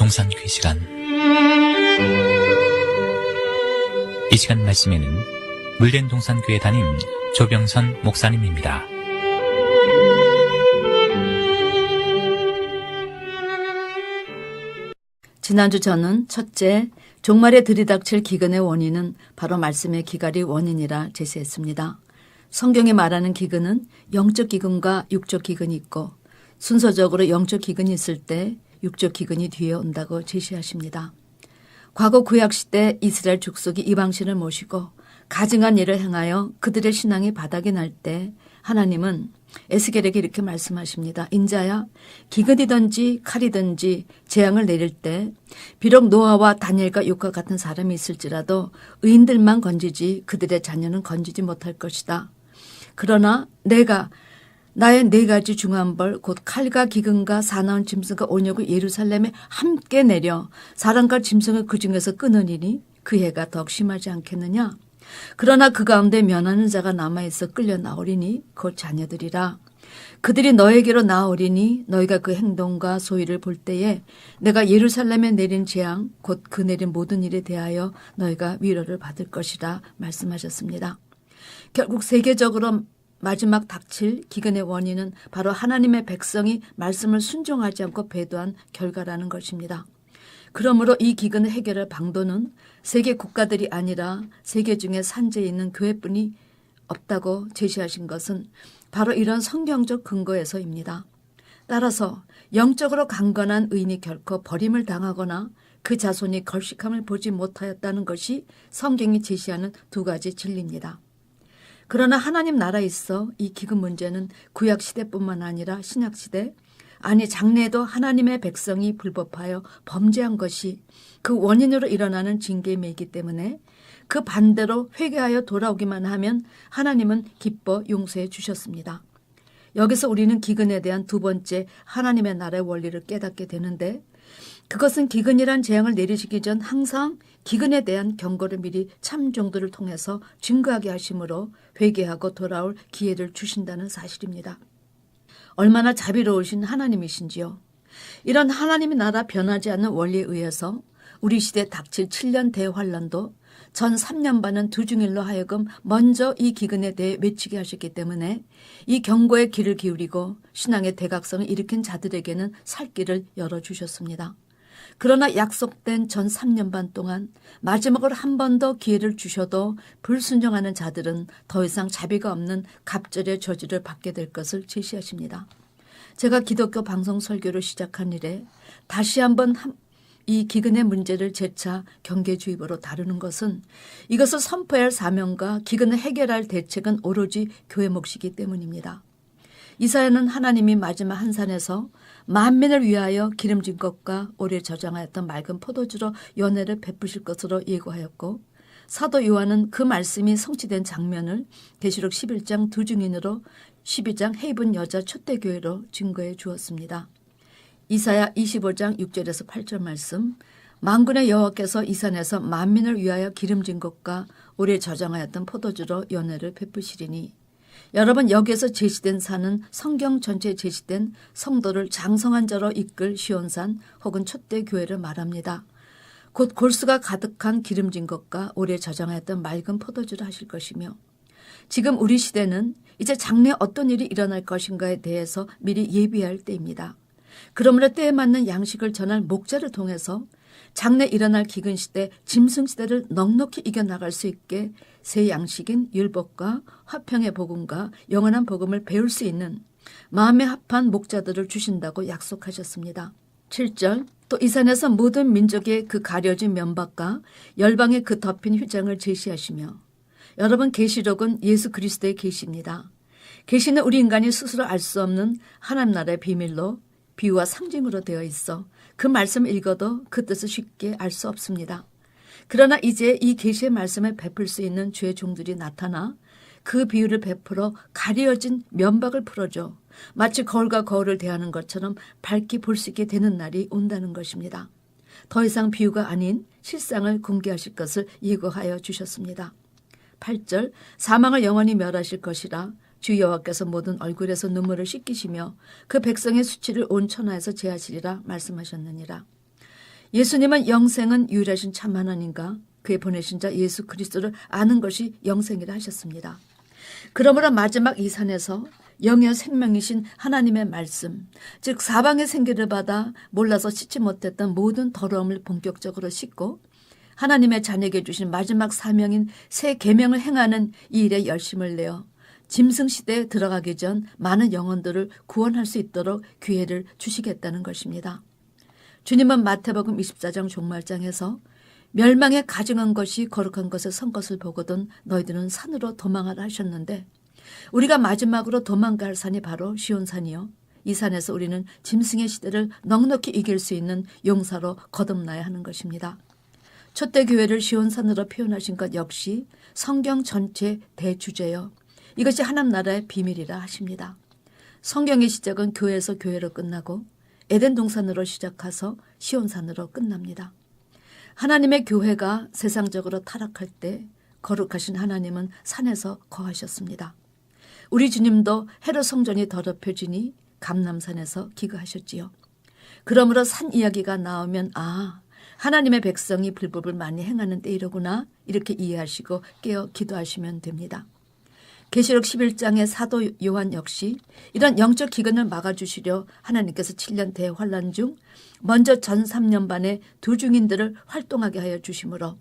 동산교회 시간. 이 시간 말씀에는 물된 동산교회 담임 조병선 목사님입니다. 지난주 저는 첫째, 종말에 들이닥칠 기근의 원인은 바로 말씀의 기갈이 원인이라 제시했습니다. 성경이 말하는 기근은 영적 기근과 육적 기근이 있고 순서적으로 영적 기근이 있을 때 육적 기근이 뒤에 온다고 제시하십니다. 과거 구약시대 이스라엘 족속이 이방신을 모시고 가증한 일을 행하여 그들의 신앙이 바닥이 날 때 하나님은 에스겔에게 이렇게 말씀하십니다. 인자야, 기근이든지 칼이든지 재앙을 내릴 때 비록 노아와 다니엘과 욥과 같은 사람이 있을지라도 의인들만 건지지 그들의 자녀는 건지지 못할 것이다. 그러나 내가 나의 4가지 중한 벌 곧 칼과 기근과 사나운 짐승과 온역을 예루살렘에 함께 내려 사람과 짐승을 그 중에서 끊으리니 그 해가 더욱 심하지 않겠느냐. 그러나 그 가운데 면하는 자가 남아있어 끌려 나오리니 곧 자녀들이라. 그들이 너에게로 나오리니 너희가 그 행동과 소위를 볼 때에 내가 예루살렘에 내린 재앙 곧 그 내린 모든 일에 대하여 너희가 위로를 받을 것이라 말씀하셨습니다. 결국 세계적으로 마지막 닥칠 기근의 원인은 바로 하나님의 백성이 말씀을 순종하지 않고 배도한 결과라는 것입니다. 그러므로 이 기근을 해결할 방도는 세계 국가들이 아니라 세계 중에 산재에 있는 교회뿐이 없다고 제시하신 것은 바로 이런 성경적 근거에서입니다. 따라서 영적으로 강건한 의인이 결코 버림을 당하거나 그 자손이 걸식함을 보지 못하였다는 것이 성경이 제시하는 2가지 진리입니다. 그러나 하나님 나라에 있어 이 기근 문제는 구약시대뿐만 아니라 신약시대, 아니 장래에도 하나님의 백성이 불법하여 범죄한 것이 그 원인으로 일어나는 징계에 매이기 때문에 그 반대로 회개하여 돌아오기만 하면 하나님은 기뻐 용서해 주셨습니다. 여기서 우리는 기근에 대한 2번째 하나님의 나라의 원리를 깨닫게 되는데, 그것은 기근이란 재앙을 내리시기 전 항상 기근에 대한 경고를 미리 참종들을 통해서 증거하게 하심으로 회개하고 돌아올 기회를 주신다는 사실입니다. 얼마나 자비로우신 하나님이신지요. 이런 하나님의 나라 변하지 않는 원리에 의해서 우리 시대에 닥칠 7년 대환란도 전 3년 반은 두중일로 하여금 먼저 이 기근에 대해 외치게 하셨기 때문에 이 경고에 귀를 기울이고 신앙의 대각성을 일으킨 자들에게는 살 길을 열어주셨습니다. 그러나 약속된 전 3년 반 동안 마지막으로 한 번 더 기회를 주셔도 불순종하는 자들은 더 이상 자비가 없는 갑절의 저주를 받게 될 것을 제시하십니다. 제가 기독교 방송 설교를 시작한 이래 다시 한번 이 기근의 문제를 재차 경계주의보로 다루는 것은 이것을 선포해야 할 사명과 기근을 해결할 대책은 오로지 교회 몫이기 때문입니다. 이사야는 하나님이 마지막 한산에서 만민을 위하여 기름진 것과 오래 저장하였던 맑은 포도주로 연회를 베푸실 것으로 예고하였고, 사도 요한은 그 말씀이 성취된 장면을 계시록 11장 2증인으로 12장 해입은 여자 초대교회로 증거해 주었습니다. 이사야 25장 6절에서 8절 말씀, 만군의 여호와께서 이 산에서 만민을 위하여 기름진 것과 오래 저장하였던 포도주로 연회를 베푸시리니. 여러분, 여기에서 제시된 산은 성경 전체에 제시된 성도를 장성한 자로 이끌 시온산 혹은 촛대교회를 말합니다. 곧 골수가 가득한 기름진 것과 오래 저장하였던 맑은 포도주를 하실 것이며, 지금 우리 시대는 이제 장래에 어떤 일이 일어날 것인가에 대해서 미리 예비할 때입니다. 그러므로 때에 맞는 양식을 전할 목자를 통해서 장래 일어날 기근시대, 짐승시대를 넉넉히 이겨나갈 수 있게 새 양식인 율법과 화평의 복음과 영원한 복음을 배울 수 있는 마음에 합한 목자들을 주신다고 약속하셨습니다. 7절, 또 이 산에서 모든 민족의 그 가려진 면박과 열방의 그 덮인 휘장을 제시하시며, 여러분, 계시록은 예수 그리스도의 계시입니다. 계시는 우리 인간이 스스로 알 수 없는 하나님 나라의 비밀로 비유와 상징으로 되어 있어 그 말씀을 읽어도 그 뜻을 쉽게 알 수 없습니다. 그러나 이제 이 계시의 말씀을 베풀 수 있는 주의 종들이 나타나 그 비유를 베풀어 가려진 면박을 풀어줘 마치 거울과 거울을 대하는 것처럼 밝게 볼 수 있게 되는 날이 온다는 것입니다. 더 이상 비유가 아닌 실상을 공개하실 것을 예고하여 주셨습니다. 8절, 사망을 영원히 멸하실 것이라 주 여호와께서 모든 얼굴에서 눈물을 씻기시며 그 백성의 수치를 온 천하에서 제하시리라 말씀하셨느니라. 예수님은 영생은 유일하신 참 하나님과 그의 보내신 자 예수 그리스도를 아는 것이 영생이라 하셨습니다. 그러므로 마지막 이 산에서 영이여 생명이신 하나님의 말씀, 즉 사방의 생기를 받아 몰라서 씻지 못했던 모든 더러움을 본격적으로 씻고 하나님의 자녀에게 주신 마지막 사명인 새 계명을 행하는 이 일에 열심을 내어 짐승시대에 들어가기 전 많은 영혼들을 구원할 수 있도록 기회를 주시겠다는 것입니다. 주님은 마태복음 24장 종말장에서 멸망에 가증한 것이 거룩한 것에 선 것을 보거든 너희들은 산으로 도망하라 하셨는데 우리가 마지막으로 도망갈 산이 바로 시온산이요. 이 산에서 우리는 짐승의 시대를 넉넉히 이길 수 있는 용사로 거듭나야 하는 것입니다. 초대 교회를 시온산으로 표현하신 것 역시 성경 전체 대주제요. 이것이 하나님 나라의 비밀이라 하십니다. 성경의 시작은 교회에서 교회로 끝나고 에덴 동산으로 시작해서 시온산으로 끝납니다. 하나님의 교회가 세상적으로 타락할 때 거룩하신 하나님은 산에서 거하셨습니다. 우리 주님도 헤롯 성전이 더럽혀지니 감람산에서 기거하셨지요. 그러므로 산 이야기가 나오면 하나님의 백성이 불법을 많이 행하는 때이로구나 이렇게 이해하시고 깨어 기도하시면 됩니다. 계시록 11장의 사도 요한 역시 이런 영적 기근을 막아주시려 하나님께서 7년 대환란 중 먼저 전 3년 반에 두 증인들을 활동하게 하여 주심으로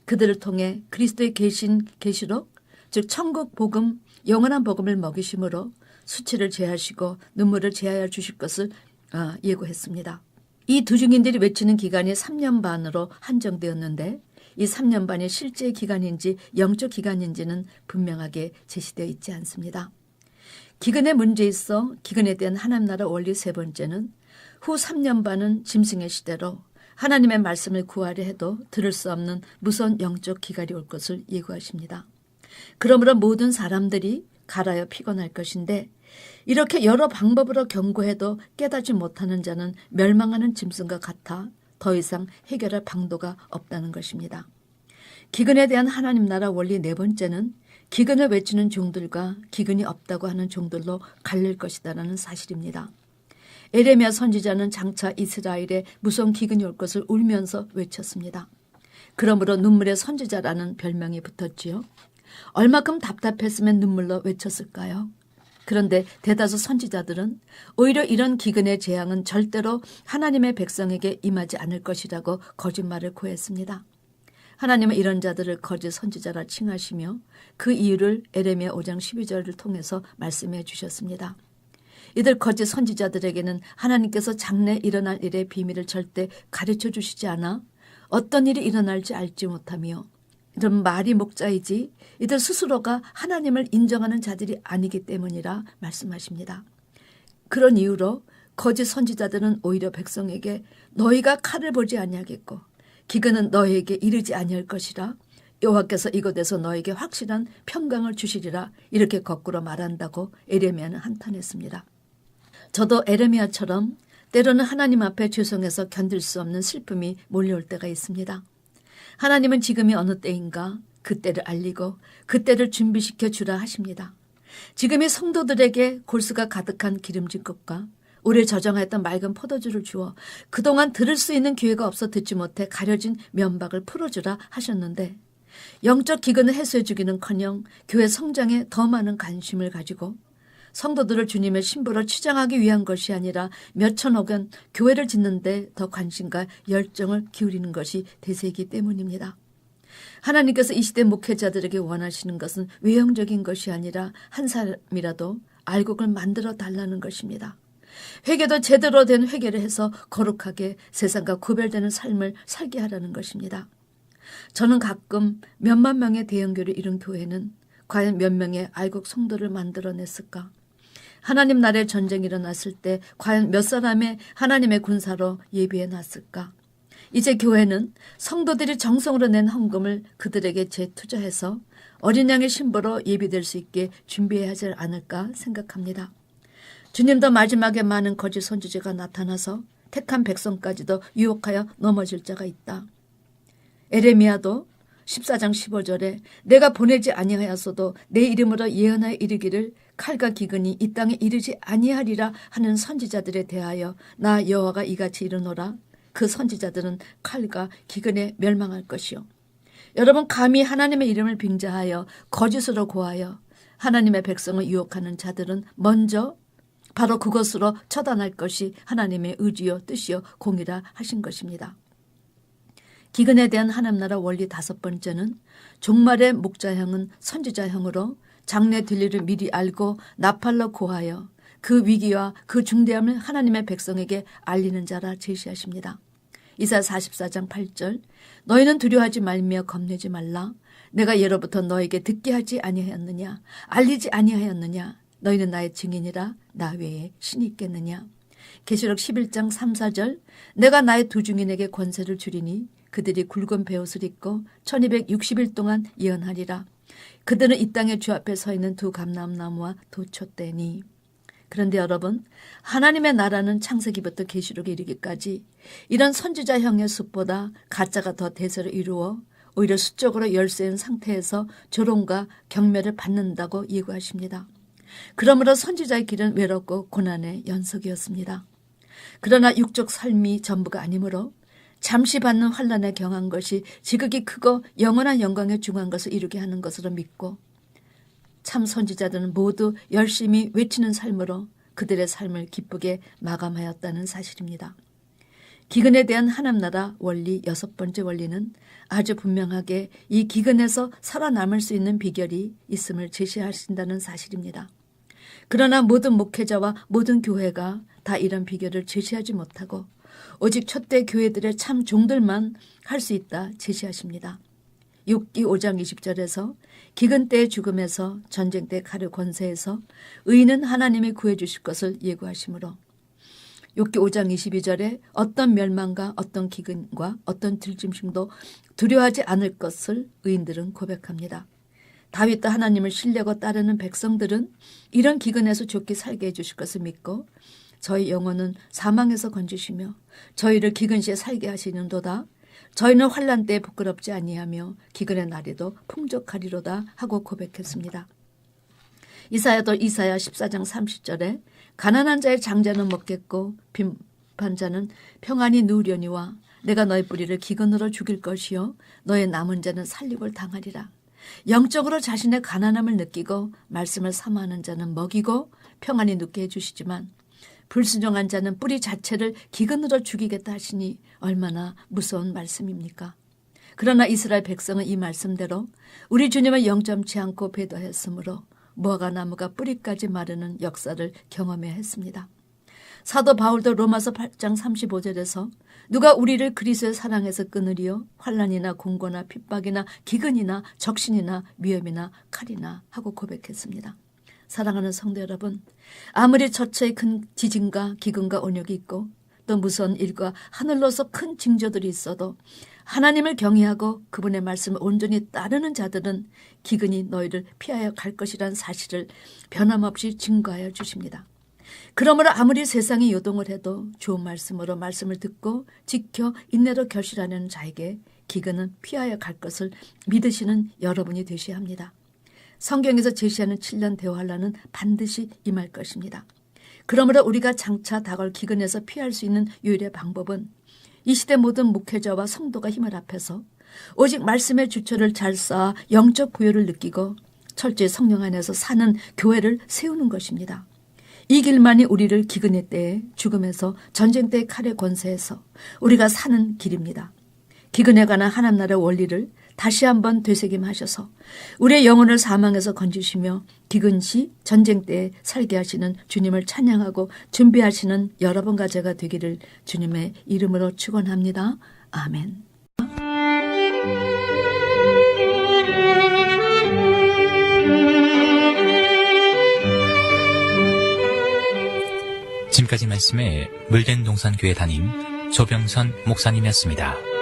그들을 통해 그리스도의 계시록 즉 천국 복음 영원한 복음을 먹이심으로 수치를 제하시고 눈물을 제하여 주실 것을 예고했습니다. 이 두 증인들이 외치는 기간이 3년 반으로 한정되었는데 이 3년 반이 실제 기간인지 영적 기간인지는 분명하게 제시되어 있지 않습니다. 기근의 문제에 있어 기근에 대한 하나님 나라 원리 세 번째는 후 3년 반은 짐승의 시대로 하나님의 말씀을 구하려 해도 들을 수 없는 무서운 영적 기갈이 올 것을 예고하십니다. 그러므로 모든 사람들이 갈아여 피곤할 것인데 이렇게 여러 방법으로 경고해도 깨닫지 못하는 자는 멸망하는 짐승과 같아 더 이상 해결할 방도가 없다는 것입니다. 기근에 대한 하나님 나라 원리 네 번째는 기근을 외치는 종들과 기근이 없다고 하는 종들로 갈릴 것이다라는 사실입니다. 에레미야 선지자는 장차 이스라엘에 무서운 기근이 올 것을 울면서 외쳤습니다. 그러므로 눈물의 선지자라는 별명이 붙었지요. 얼마큼 답답했으면 눈물로 외쳤을까요? 그런데 대다수 선지자들은 오히려 이런 기근의 재앙은 절대로 하나님의 백성에게 임하지 않을 것이라고 거짓말을 고했습니다. 하나님은 이런 자들을 거짓 선지자라 칭하시며 그 이유를 에레미야 5장 12절을 통해서 말씀해 주셨습니다. 이들 거짓 선지자들에게는 하나님께서 장래 일어날 일의 비밀을 절대 가르쳐 주시지 않아 어떤 일이 일어날지 알지 못하며 이런 말이 목자이지 이들 스스로가 하나님을 인정하는 자들이 아니기 때문이라 말씀하십니다. 그런 이유로 거짓 선지자들은 오히려 백성에게 너희가 칼을 보지 아니하겠고 기근은 너희에게 이르지 아니할 것이라 여호와께서 이곳에서 너희에게 확실한 평강을 주시리라 이렇게 거꾸로 말한다고 에레미야는 한탄했습니다. 저도 에레미야처럼 때로는 하나님 앞에 죄송해서 견딜 수 없는 슬픔이 몰려올 때가 있습니다. 하나님은 지금이 어느 때인가 그때를 알리고 그때를 준비시켜 주라 하십니다. 지금이 성도들에게 골수가 가득한 기름진 것과 오래 저장하였던 맑은 포도주를 주어 그동안 들을 수 있는 기회가 없어 듣지 못해 가려진 면박을 풀어주라 하셨는데 영적 기근을 해소해 주기는커녕 교회 성장에 더 많은 관심을 가지고 성도들을 주님의 신부로 치장하기 위한 것이 아니라 몇천억 원 교회를 짓는 데 더 관심과 열정을 기울이는 것이 대세이기 때문입니다. 하나님께서 이 시대 목회자들에게 원하시는 것은 외형적인 것이 아니라 한 사람이라도 알곡을 만들어 달라는 것입니다. 회개도 제대로 된 회개를 해서 거룩하게 세상과 구별되는 삶을 살게 하라는 것입니다. 저는 가끔 몇만 명의 대형교를 이룬 교회는 과연 몇 명의 알곡 성도를 만들어냈을까? 하나님 나라의 전쟁이 일어났을 때 과연 몇 사람의 하나님의 군사로 예비해놨을까? 이제 교회는 성도들이 정성으로 낸 헌금을 그들에게 재투자해서 어린 양의 신부로 예비될 수 있게 준비해야 하지 않을까 생각합니다. 주님도 마지막에 많은 거짓 선지자가 나타나서 택한 백성까지도 유혹하여 넘어질 자가 있다. 에레미야도 14장 15절에 내가 보내지 아니하였어도 내 이름으로 예언하여 이르기를 칼과 기근이 이 땅에 이르지 아니하리라 하는 선지자들에 대하여 나 여호와가 이같이 이르노라. 그 선지자들은 칼과 기근에 멸망할 것이요. 여러분, 감히 하나님의 이름을 빙자하여 거짓으로 고하여 하나님의 백성을 유혹하는 자들은 먼저 바로 그것으로 처단할 것이 하나님의 의지요 뜻이요 공이라 하신 것입니다. 기근에 대한 하나님나라 원리 5번째는 종말의 목자형은 선지자형으로 장래 될 일을 미리 알고 나팔로 고하여 그 위기와 그 중대함을 하나님의 백성에게 알리는 자라 제시하십니다. 이사야 44장 8절 너희는 두려워하지 말며 겁내지 말라. 내가 예로부터 너에게 듣게 하지 아니하였느냐 알리지 아니하였느냐 너희는 나의 증인이라 나 외에 신이 있겠느냐. 계시록 11장 3, 4절 내가 나의 두 증인에게 권세를 주리니 그들이 굵은 베옷을 입고 1260일 동안 예언하리라. 그들은 이 땅의 주 앞에 서 있는 두 감람나무와 도초대니. 그런데 여러분, 하나님의 나라는 창세기부터 계시록에 이르기까지 이런 선지자형의 숫보다 가짜가 더 대세를 이루어 오히려 수적으로 열세인 상태에서 조롱과 경멸을 받는다고 예고하십니다. 그러므로 선지자의 길은 외롭고 고난의 연속이었습니다. 그러나 육적 삶이 전부가 아니므로 잠시 받는 환난에 경한 것이 지극히 크고 영원한 영광에 중한 것을 이루게 하는 것으로 믿고 참 선지자들은 모두 열심히 외치는 삶으로 그들의 삶을 기쁘게 마감하였다는 사실입니다. 기근에 대한 하나님나라 원리 6번째 원리는 아주 분명하게 이 기근에서 살아남을 수 있는 비결이 있음을 제시하신다는 사실입니다. 그러나 모든 목회자와 모든 교회가 다 이런 비결을 제시하지 못하고 오직 첫대 교회들의 참 종들만 할 수 있다 제시하십니다. 욥기 5장 20절에서 기근 때의 죽음에서 전쟁 때 칼의 권세에서 의인은 하나님이 구해주실 것을 예고하시므로 욥기 5장 22절에 어떤 멸망과 어떤 기근과 어떤 들짐승도 두려워하지 않을 것을 의인들은 고백합니다. 다윗도 하나님을 신뢰하고 따르는 백성들은 이런 기근에서 좋게 살게 해주실 것을 믿고 저희 영혼은 사망에서 건지시며 저희를 기근 시에 살게 하시는도다. 저희는 환난 때에 부끄럽지 아니하며 기근의 날에도 풍족하리로다 하고 고백했습니다. 이사야도 이사야 14장 30절에 가난한 자의 장자는 먹겠고 빈판자는 평안히 누우려니와 내가 너의 뿌리를 기근으로 죽일 것이요 너의 남은 자는 살육을 당하리라. 영적으로 자신의 가난함을 느끼고 말씀을 사모하는 자는 먹이고 평안히 눕게 해주시지만 불순종한 자는 뿌리 자체를 기근으로 죽이겠다 하시니 얼마나 무서운 말씀입니까? 그러나 이스라엘 백성은 이 말씀대로 우리 주님을 영점치 않고 배도했으므로 무화과 나무가 뿌리까지 마르는 역사를 경험해야 했습니다. 사도 바울도 로마서 8장 35절에서 누가 우리를 그리스도의 사랑에서 끊으리요 환난이나 공고나 핍박이나 기근이나 적신이나 위험이나 칼이나 하고 고백했습니다. 사랑하는 성도 여러분, 아무리 처처에 큰 지진과 기근과 온역이 있고 또 무서운 일과 하늘로서 큰 징조들이 있어도 하나님을 경외하고 그분의 말씀을 온전히 따르는 자들은 기근이 너희를 피하여 갈 것이라는 사실을 변함없이 증거하여 주십니다. 그러므로 아무리 세상이 요동을 해도 좋은 말씀으로 말씀을 듣고 지켜 인내로 결실하는 자에게 기근은 피하여 갈 것을 믿으시는 여러분이 되셔야 합니다. 성경에서 제시하는 7년 대환란은 반드시 임할 것입니다. 그러므로 우리가 장차 다가올 기근에서 피할 수 있는 유일의 방법은 이 시대 모든 목회자와 성도가 힘을 합해서 오직 말씀의 주처를 잘 쌓아 영적 부여를 느끼고 철저히 성령 안에서 사는 교회를 세우는 것입니다. 이 길만이 우리를 기근의 때에 죽음에서 전쟁 때의 칼의 권세에서 우리가 사는 길입니다. 기근에 관한 하나님 나라의 원리를 다시 한번 되새김하셔서 우리의 영혼을 사망에서 건지시며 기근 시 전쟁 때에 살게 하시는 주님을 찬양하고 준비하시는 여러분과 제가 되기를 주님의 이름으로 축원합니다. 아멘. 지금까지 말씀에 물된 동산교회 담임 조병선 목사님이었습니다.